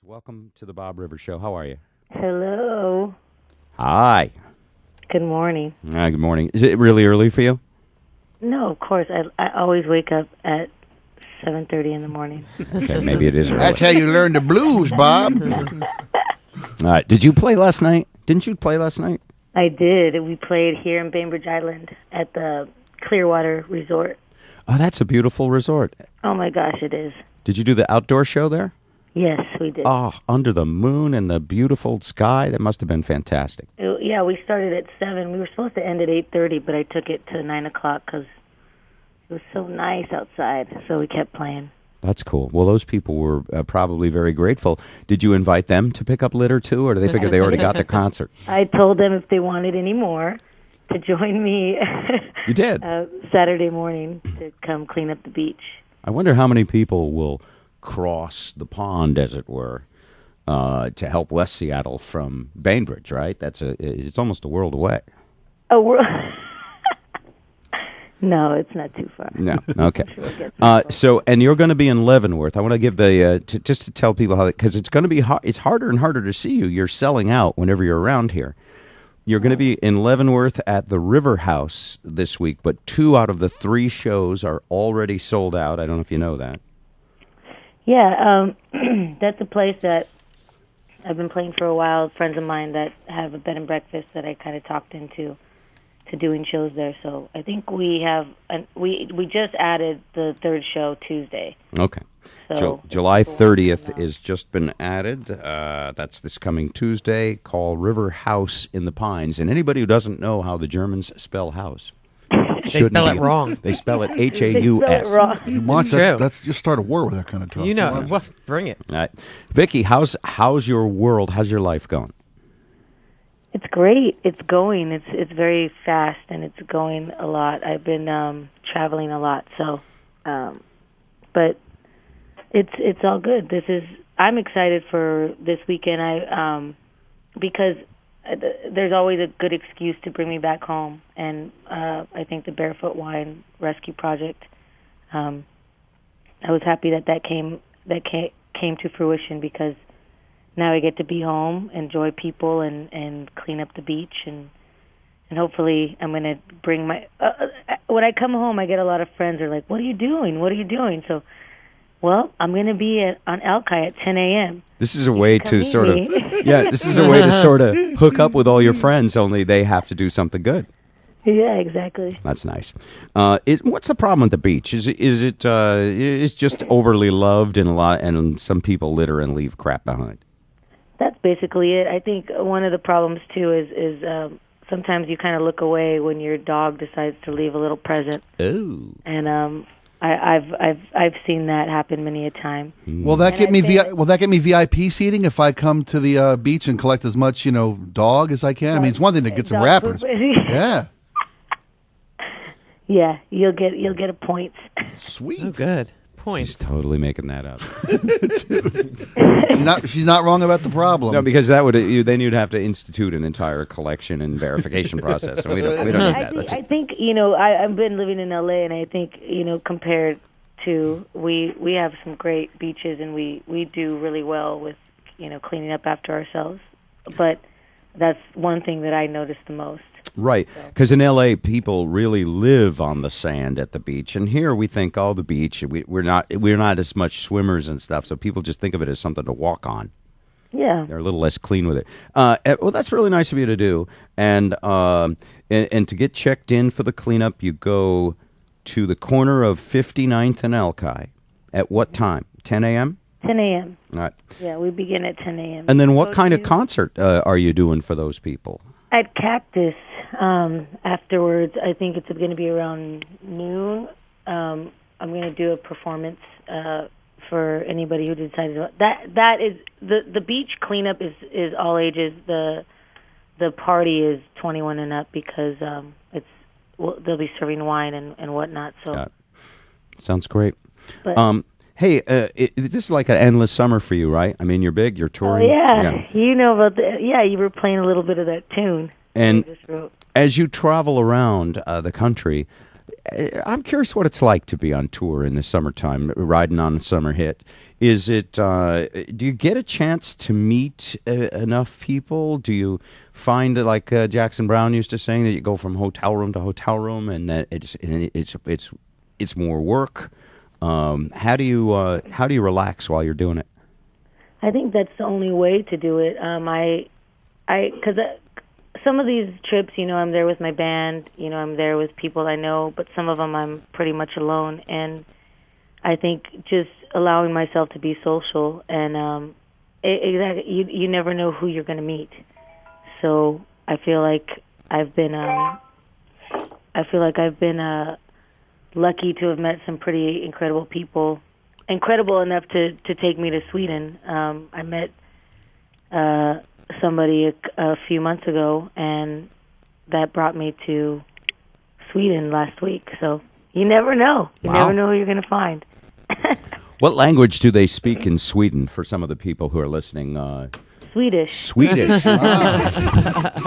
Welcome to the Bob Rivers Show. How are you? Hello. Hi. Good morning. Good morning. Is it really early for you? No, of course. I always wake up at 7:30 in the morning. Okay, maybe it is early. That's how you learn the blues, Bob. All right. Did you play last night? Didn't you play last night? I did. We played here in Bainbridge Island at the Clearwater Resort. Oh, that's a beautiful resort. Oh, my gosh, it is. Did you do the outdoor show there? Yes, we did. Oh, under the moon and the beautiful sky. That must have been fantastic. Yeah, we started at 7. We were supposed to end at 8:30, but I took it to 9 o'clock because it was so nice outside, so we kept playing. That's cool. Well, those people were probably very grateful. Did you invite them to pick up litter, too, or do they figure they already got the concert? I told them if they wanted any more to join me You did? Saturday morning to come clean up the beach. I wonder how many people will cross the pond, as it were, to help West Seattle from Bainbridge, right? It's almost a world away. Oh, no, it's not too far. No, okay. And you're going to be in Leavenworth. I want to give just to tell people how, because it's going to be it's harder and harder to see you. You're selling out whenever you're around here. You're going to be in Leavenworth at the River House this week, but 2 out of the 3 shows are already sold out. I don't know if you know that. Yeah, that's a place that I've been playing for a while. Friends of mine that have a bed and breakfast that I kind of talked into to doing shows there. So I think we have we just added the 3rd show Tuesday. Okay. So July 30th has just been added. That's this coming Tuesday. Call River House in the Pines. And anybody who doesn't know how the Germans spell house, they spell it wrong. They spell it They spell it H-A-U-S. wrong. You watch that, you start a war with that kind of talk. You know, well, bring it. All right. Vicci, how's your world? How's your life going? It's great. It's going. It's very fast and it's going a lot. I've been traveling a lot, so but it's all good. I'm excited for this weekend. Because there's always a good excuse to bring me back home, and I think the Barefoot Wine Rescue Project. I was happy that came to fruition because now I get to be home, enjoy people, and clean up the beach, and hopefully I'm going to bring my. When I come home, I get a lot of friends who are like, "What are you doing? What are you doing?" So, well, I'm going to be on Alki at 10 a.m. This is a way to sort of, this is a way to sort of hook up with all your friends, only they have to do something good. Yeah, exactly. That's nice. What's the problem with the beach? Is it's just overly loved and some people litter and leave crap behind? That's basically it. I think one of the problems too is sometimes you kind of look away when your dog decides to leave a little present. Oh. And I've seen that happen many a time. Will that get me VIP seating if I come to the beach and collect as much dog as I can? I mean, it's one thing to get some wrappers. Yeah. Yeah, you'll get a points. Sweet. Oh, good. Points. She's totally making that up. She's not wrong about the problem. No, because that would you'd have to institute an entire collection and verification process, and we don't need that. I think I've been living in LA, and I think compared to we have some great beaches, and we do really well with cleaning up after ourselves. But that's one thing that I noticed the most. Right, because in L.A. people really live on the sand at the beach, and here we think, the beach. We're not as much swimmers and stuff, so people just think of it as something to walk on. Yeah, they're a little less clean with it. Well, that's really nice of you to do, and to get checked in for the cleanup, you go to the corner of 59th and Alki. At what time? 10 a.m. 10 a.m. All right. Yeah, we begin at 10 a.m. And then what kind of concert are you doing for those people? At Cactus. Afterwards, I think it's going to be around noon. I'm going to do a performance for anybody who decided that is the beach cleanup is all ages. The party is 21 and up because they'll be serving wine and whatnot. So sounds great. But, hey, this is like an endless summer for you, right? I mean, you're big, you're touring. Oh, yeah. You know about you were playing a little bit of that tune. And as you travel around the country, I'm curious what it's like to be on tour in the summertime, riding on a summer hit. Is it? Do you get a chance to meet enough people? Do you find that, like Jackson Browne used to saying, that you go from hotel room to hotel room, and that it's more work? How do you relax while you're doing it? I think that's the only way to do it. Because some of these trips, I'm there with my band, I'm there with people I know, but some of them I'm pretty much alone. And I think just allowing myself to be social, and exactly, you never know who you're going to meet. So I feel like I've been lucky to have met some pretty incredible people, incredible enough to take me to Sweden. I met somebody a few months ago, and that brought me to Sweden last week. So you never know. You never know who you're going to find. What language do they speak in Sweden for some of the people who are listening? Swedish. Swedish. Wow.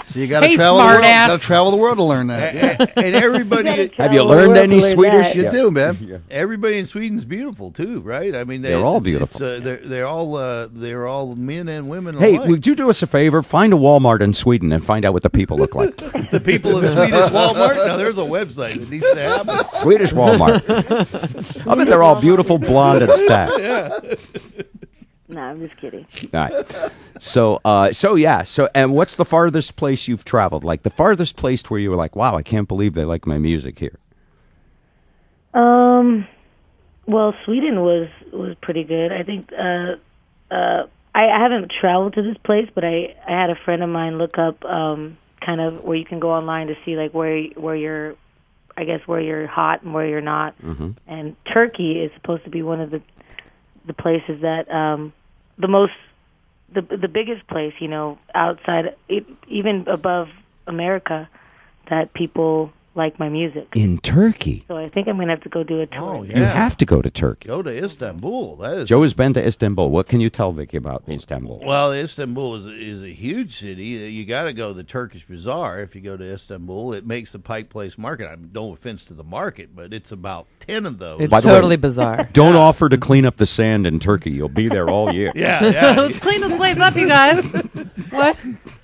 So you got to Hey, travel the world. smartass. Got to travel the world to learn that. And everybody, Have you learned any Swedish? You Yeah. do, man. everybody in Sweden's beautiful too, right? I mean, They're all beautiful. They're all men and women Hey, alike. would you do us a favor? Find a Walmart in Sweden and find out what the people look like. The people of Swedish Walmart. Now, there's a website that needs to happen. Swedish Walmart. I bet they're all beautiful, blonde, and stacked. No, I'm just kidding. All right. So, and what's the farthest place you've traveled? Like the farthest place where you were like, wow, I can't believe they like my music here. Well, Sweden was pretty good. I think I haven't traveled to this place, but I had a friend of mine look up kind of where you can go online to see like where you're, I guess, where you're hot and where you're not. Mm-hmm. And Turkey is supposed to be one of the places that the biggest place, outside, even above America, that people like my music. In Turkey. So I think I'm going to have to go do a tour. Oh, You yeah. have to go to Turkey. Go to Istanbul. That is Joe has been to Istanbul. What can you tell Vicki about Istanbul? Well, Istanbul is a huge city. You got to go to the Turkish Bazaar if you go to Istanbul. It makes the Pike Place Market. No offense to the market, but it's about 10 of those. It's By the way, totally bizarre. Don't offer to clean up the sand in Turkey. You'll be there all year. yeah. Let's clean this place up, you guys. What?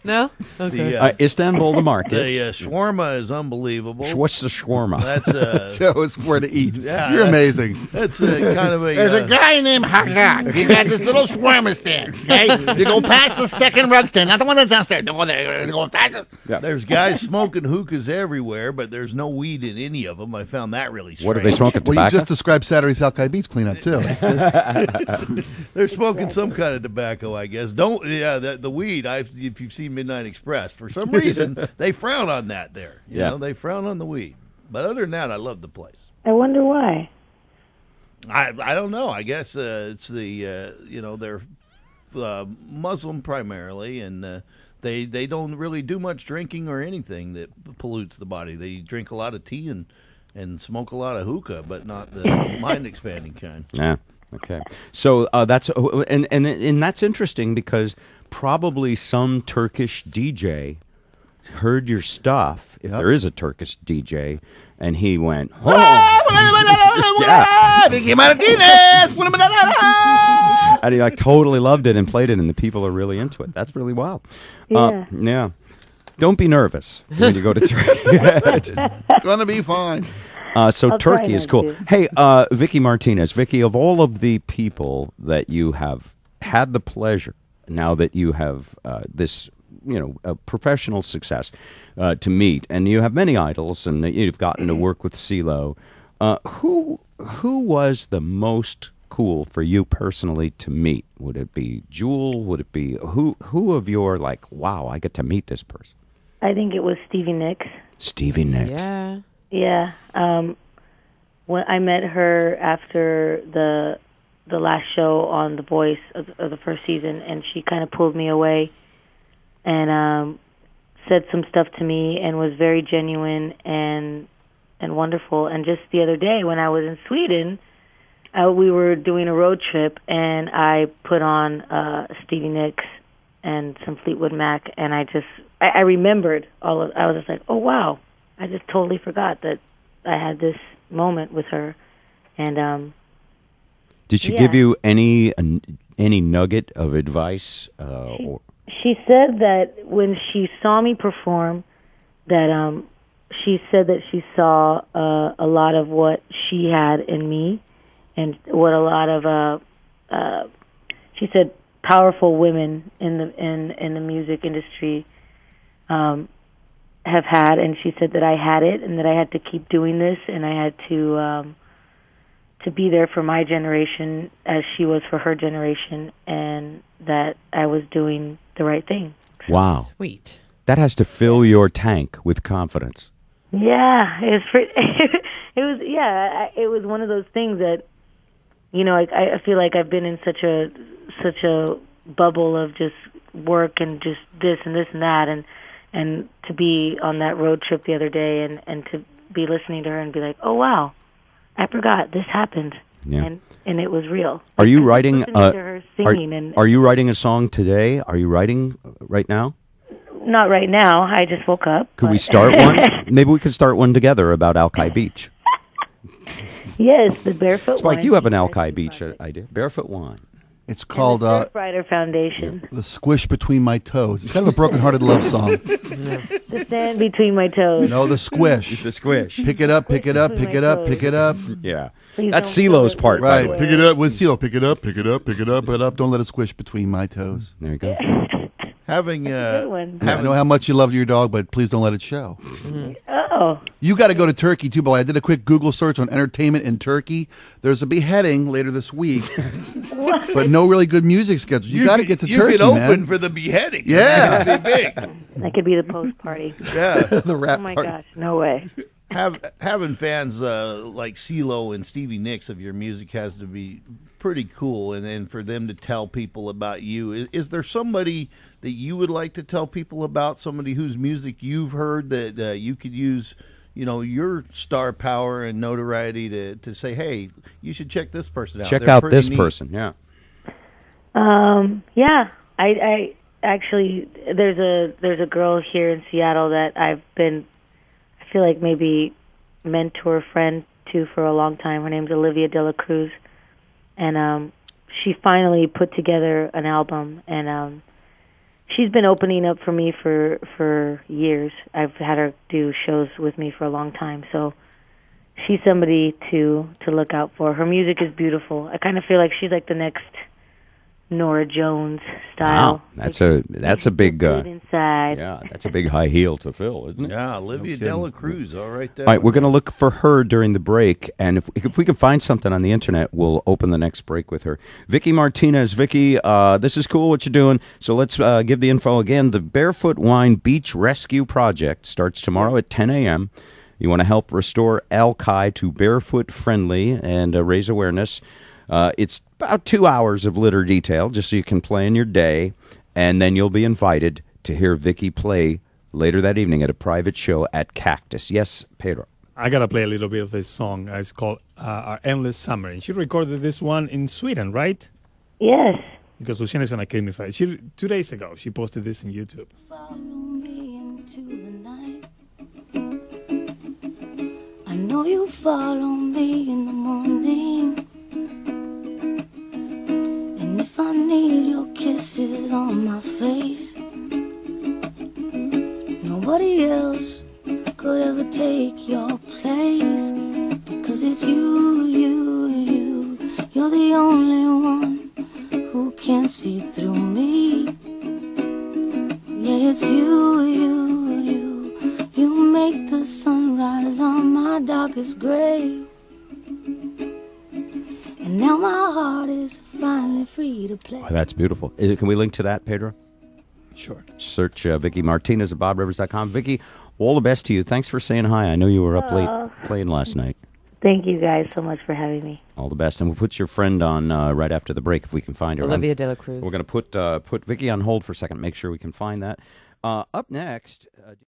No? Okay. The, Istanbul, the market. the shawarma is unbelievable. What's the shawarma? That's Joe is where to eat. Yeah, You're that's- amazing. That's kind of a. There's a guy named Haggard. He got this little shawarma stand. Okay, you go past the second rug stand, not the one that's downstairs. Don't go there. Go past it. There's guys smoking hookahs everywhere, but there's no weed in any of them. I found that really strange. What are they smoking? Well, you Tobacco? just described Saturday Southside Beach cleanup too. That's good. They're smoking some kind of tobacco, I guess. The weed. If you've seen Midnight Express, for some reason they frown on that. There, you know, they frown on the weed. But other than that, I love the place. I wonder why. I don't know. I guess it's the they're Muslim primarily, and they don't really do much drinking or anything that pollutes the body. They drink a lot of tea and smoke a lot of hookah, but not the mind expanding kind. Yeah. Okay. So that's and that's interesting because probably some Turkish DJ heard your stuff, if there is a Turkish DJ, and he went, yeah. Vicci Martinez. And he like totally loved it and played it, and the people are really into it. That's really wild. Yeah. Yeah. Don't be nervous when you go to Turkey. It's gonna be fine. So I'll try Turkey is not cool. to. Hey, Vicci Martinez. Vicci, of all of the people that you have had the pleasure, now that you have this, a professional success to meet, and you have many idols, and you've gotten to work with CeeLo, who was the most cool for you personally to meet? Would it be Jewel? Would it be who of your like, wow, I get to meet this person? I think it was Stevie Nicks. Stevie Nicks. Yeah. Yeah. When I met her after the last show on The Voice of the first season, and she kind of pulled me away and said some stuff to me and was very genuine and wonderful. And just the other day when I was in Sweden, we were doing a road trip, and I put on Stevie Nicks and some Fleetwood Mac, and I remembered I was just like, oh wow, I just totally forgot that I had this moment with her. And did she give you any nugget of advice? She said that when she saw me perform, that she said that she saw a lot of what she had in me, and what a lot of she said powerful women in the music industry have had, and she said that I had it, and that I had to keep doing this, and I had to be there for my generation as she was for her generation, and that I was doing the right thing. Wow. Sweet. That has to fill your tank with confidence. Yeah, it was one of those things that, you know, I feel like I've been in such a bubble of just work and just this and this and that, and to be on that road trip the other day and to be listening to her and be like, oh wow, I forgot this happened. Yeah. And it was real. Are you writing? Listening to her singing are you writing a song today? Are you writing right now? Not right now. I just woke up. Could we start one? Maybe we could start one together about Alki Beach. Yes, the Barefoot Spike, Wine. you have an Alki Beach idea. Barefoot Wine. It's called the Surfrider Foundation. The Squish Between My Toes. It's kind of a broken-hearted love song. The sand between my toes. No, the squish. The squish. Pick it up, pick it up, pick it up, pick it up. Yeah. Please That's don't CeeLo's put it part, by Right, the way. pick it up with CeeLo. Pick it up, pick it up, pick it up, pick it up. Don't let it squish between my toes. There you go. Having Good one. I know how much you love your dog, but please don't let it show. Oh. You got to go to Turkey, too, boy. I did a quick Google search on entertainment in Turkey. There's a beheading later this week, but no really good music schedule. You got to get to Turkey, You could man. open for the beheading. Yeah. That'd be big. That could be the post party. Yeah. The rap Oh my party. gosh, no way. Having fans like CeeLo and Stevie Nicks of your music has to be pretty cool, and for them to tell people about you. Is there somebody that you would like to tell people about, somebody whose music you've heard that you could use, you know, your star power and notoriety to say, hey, you should check this person out. Check They're out pretty this neat. person, yeah. Yeah, I actually there's a girl here in Seattle that I feel like maybe mentor friend to for a long time. Her name's Dela Cruz, and she finally put together an album, and she's been opening up for me for years. I've had her do shows with me for a long time, so she's somebody to look out for. Her music is beautiful. I kind of feel like she's like the next Nora Jones style. Wow, that's a big Good inside. yeah, that's a big high heel to fill, isn't it? Yeah, Olivia Dela Cruz, all right there. All right, we're going to look for her during the break, and if we can find something on the internet, we'll open the next break with her. Vicci Martinez. Vicci, this is cool what you're doing, so let's give the info again. The Barefoot Wine Beach Rescue Project starts tomorrow at 10 a.m. You want to help restore Alki to barefoot friendly and raise awareness. It's about 2 hours of litter detail, just so you can play in your day, and then you'll be invited to hear Vicci play later that evening at a private show at Cactus. Yes, Pedro. I gotta play a little bit of this song. It's called Our Endless Summer. And she recorded this one in Sweden, right? Yes. Because Luciana's gonna kill me for it. 2 days ago, she posted this on YouTube. Follow me into the night. I know you follow me in the morning. And if I need your kisses on my face, nobody else could ever take your place. Because it's you. You're the only one who can see through me. Yeah, it's you. You make the sunrise on my darkest gray. And now my heart is finally free to play. Oh, that's beautiful. Can we link to that, Pedro? Sure. Search Vicci Martinez at BobRivers.com. Vicci, all the best to you. Thanks for saying hi. I know you were up late playing last night. Thank you guys so much for having me. All the best. And we'll put your friend on right after the break if we can find her. Olivia Dela Cruz. We're going to put Vicci on hold for a second, make sure we can find that. Up next...